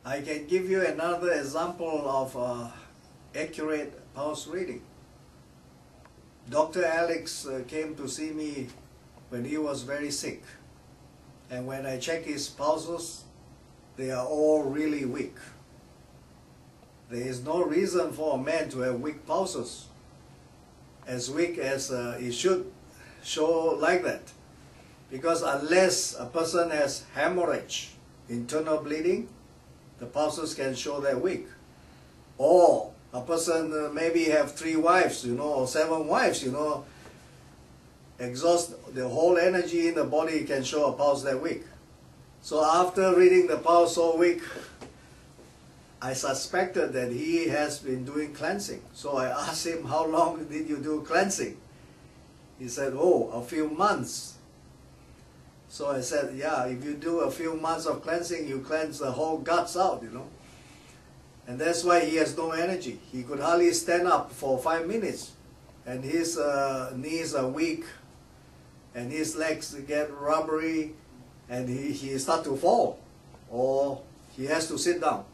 I can give you another example of accurate pulse reading. Dr. Alex came to see me when he was very sick, and when I check his pulses, they are all really weak. There is no reason for a man to have weak pulses, as weak as it should show like that. Because unless a person has hemorrhage, internal bleeding, the pulses can show they're weak. Or a person maybe have 3 wives, or 7 wives, exhaust the whole energy in the body, can show a pulse that weak. So after reading the pulse so weak, I suspected that he has been doing cleansing. So I asked him, how long did you do cleansing? He said, oh, a few months. So I said, yeah, if you do a few months of cleansing, you cleanse the whole guts out, And that's why he has no energy. He could hardly stand up for 5 minutes. And his knees are weak, and his legs get rubbery, and he starts to fall, or he has to sit down.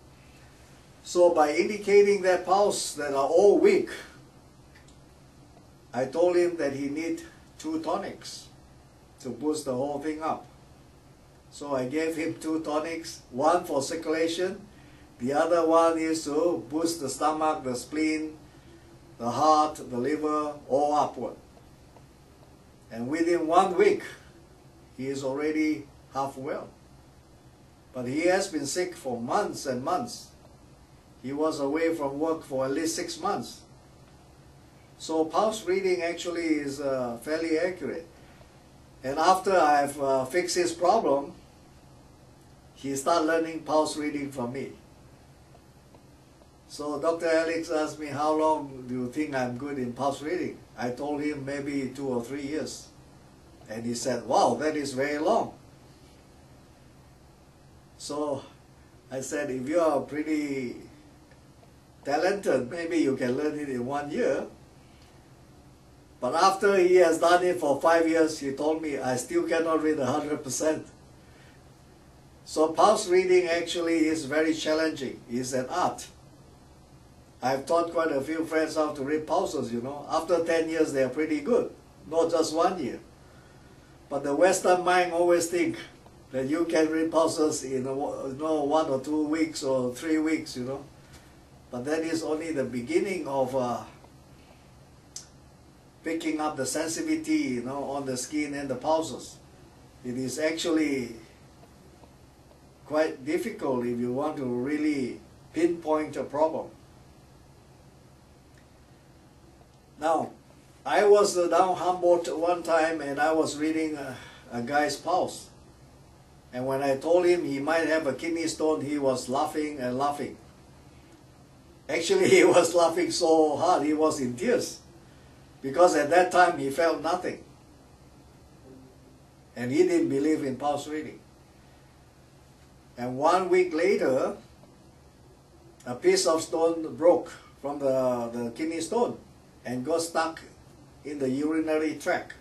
So by indicating that pulse that are all weak, I told him that he need 2 tonics to boost the whole thing up. So I gave him 2 tonics, one for circulation, the other one is to boost the stomach, the spleen, the heart, the liver, all upward. And within 1 week, he is already half well. But he has been sick for months and months. He was away from work for at least 6 months. So pulse reading actually is fairly accurate. And after I've fixed his problem, he started learning pulse reading from me. So Dr. Alex asked me, how long do you think I'm good in pulse reading? I told him maybe 2 or 3 years. And he said, wow, that is very long. So I said, if you are pretty talented, maybe you can learn it in 1 year. But after he has done it for 5 years, he told me, I still cannot read 100%. So pulse reading actually is very challenging. It's an art. I've taught quite a few friends how to read pulses, After 10 years, they're pretty good, not just 1 year. But the Western mind always think that you can read pulses in 1 or 2 weeks or 3 weeks, But that is only the beginning of picking up the sensitivity, on the skin and the pulses. It is actually quite difficult if you want to really pinpoint a problem. Now, I was down Humboldt one time, and I was reading a guy's pulse. And when I told him he might have a kidney stone, he was laughing and laughing. Actually, he was laughing so hard, he was in tears. Because at that time, he felt nothing. And he didn't believe in pulse reading. And 1 week later, a piece of stone broke from the kidney stone and got stuck in the urinary tract.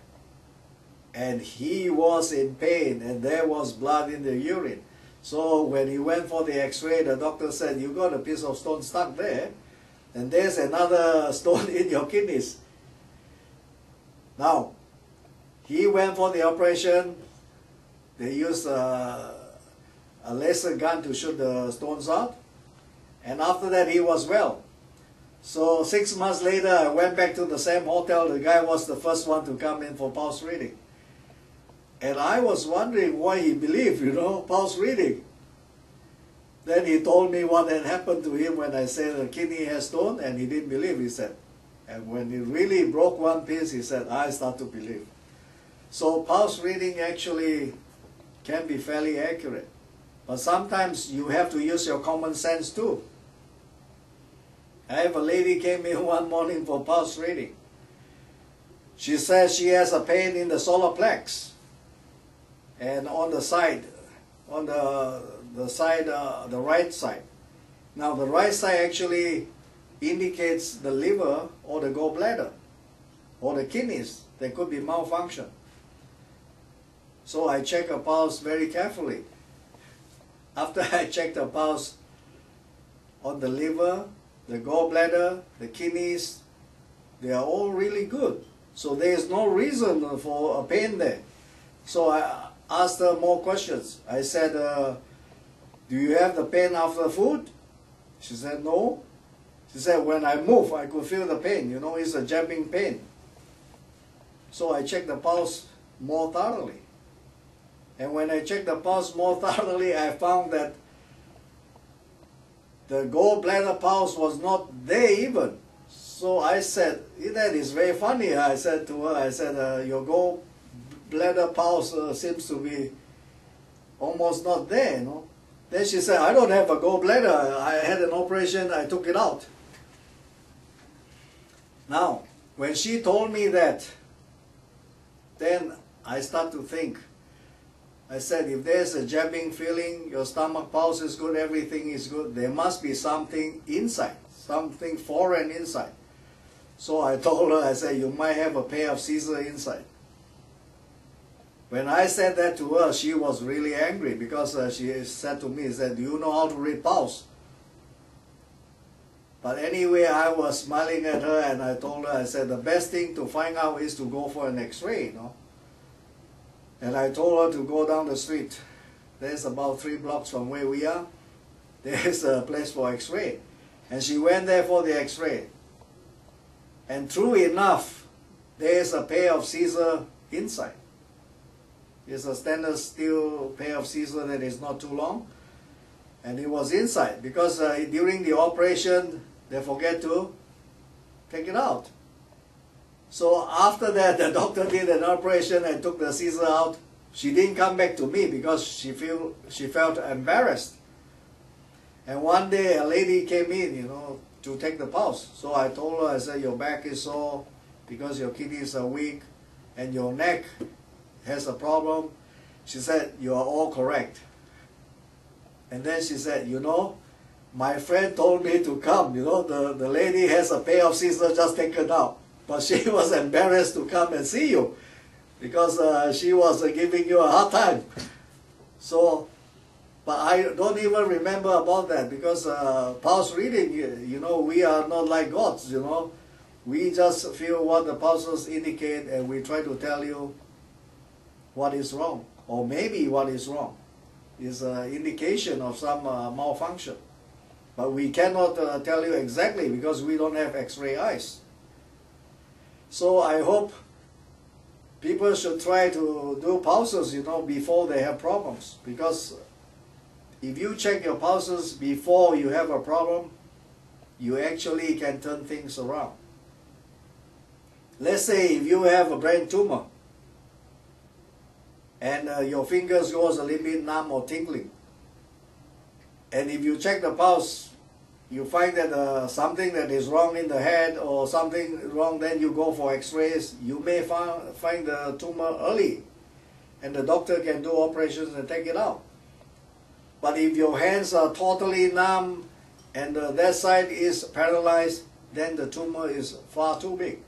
And he was in pain, and there was blood in the urine. So when he went for the x-ray, the doctor said, you got a piece of stone stuck there, and there's another stone in your kidneys. Now, he went for the operation. They used a laser gun to shoot the stones out, and after that he was well. So 6 months later, I went back to the same hotel. The guy was the first one to come in for pulse reading. And I was wondering why he believed, pulse reading. Then he told me what had happened to him when I said the kidney has stone, and he didn't believe, he said. And when he really broke one piece, he said, I start to believe. So pulse reading actually can be fairly accurate. But sometimes you have to use your common sense too. I have a lady came in one morning for pulse reading. She says she has a pain in the solar plex. And on the side, on the right side. Now the right side actually indicates the liver or the gallbladder or the kidneys. There could be malfunction. So I check her pulse very carefully. After I checked her pulse, on the liver, the gallbladder, the kidneys, they are all really good. So there is no reason for a pain there. So I asked her more questions. I said, do you have the pain after food? She said, no. She said, when I move, I could feel the pain. You know, it's a jabbing pain. So I checked the pulse more thoroughly. And when I checked the pulse more thoroughly, I found that the gallbladder pulse was not there even. So I said, that is very funny. I said to her, I said, your gallbladder pulse seems to be almost not there, you know. Then she said, I don't have a gallbladder. I had an operation, I took it out. Now, when she told me that, then I start to think. I said, if there's a jabbing feeling, your stomach pulse is good, everything is good, there must be something inside, something foreign inside. So I told her, I said, you might have a pair of scissors inside. When I said that to her, she was really angry because she said to me, do you know how to read pulse? But anyway, I was smiling at her and I told her, I said, the best thing to find out is to go for an x-ray, you know. And I told her to go down the street. There's about 3 blocks from where we are. There's a place for x-ray. And she went there for the x-ray. And true enough, there's a pair of scissors inside. It's a stainless steel pair of scissors that is not too long. And it was inside because during the operation, they forget to take it out. So after that, the doctor did an operation and took the scissors out. She didn't come back to me because she felt embarrassed. And one day a lady came in, you know, to take the pulse. So I told her, I said, your back is sore because your kidneys are weak and your neck has a problem. She said, you are all correct. And then she said, you know, my friend told me to come, you know, the lady has a pair of scissors just taken out. But she was embarrassed to come and see you because she was giving you a hard time. So, but I don't even remember about that because pulse reading, you know, we are not like gods, you know. We just feel what the pulses indicate and we try to tell you what is wrong, or maybe what is wrong is an indication of some malfunction. But we cannot tell you exactly because we don't have x-ray eyes. So I hope people should try to do pulses, you know, before they have problems. Because if you check your pulses before you have a problem, you actually can turn things around. Let's say if you have a brain tumor and your fingers goes a little bit numb or tingling, and if you check the pulse, you find that something that is wrong in the head or something wrong, then you go for x-rays, you may find the tumor early and the doctor can do operations and take it out. But if your hands are totally numb and that side is paralyzed, then the tumor is far too big.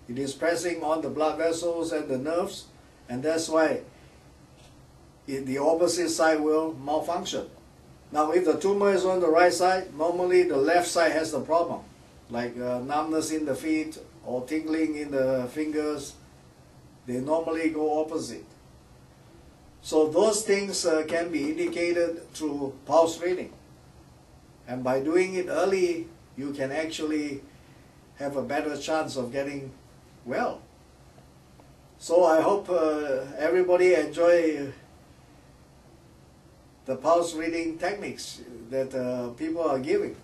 It is pressing on the blood vessels and the nerves, and that's why the opposite side will malfunction. Now, if the tumor is on the right side, normally the left side has the problem, like numbness in the feet or tingling in the fingers. They normally go opposite. So those things can be indicated through pulse reading. And by doing it early, you can actually have a better chance of getting well. So I hope everybody enjoy the pulse reading techniques that people are giving.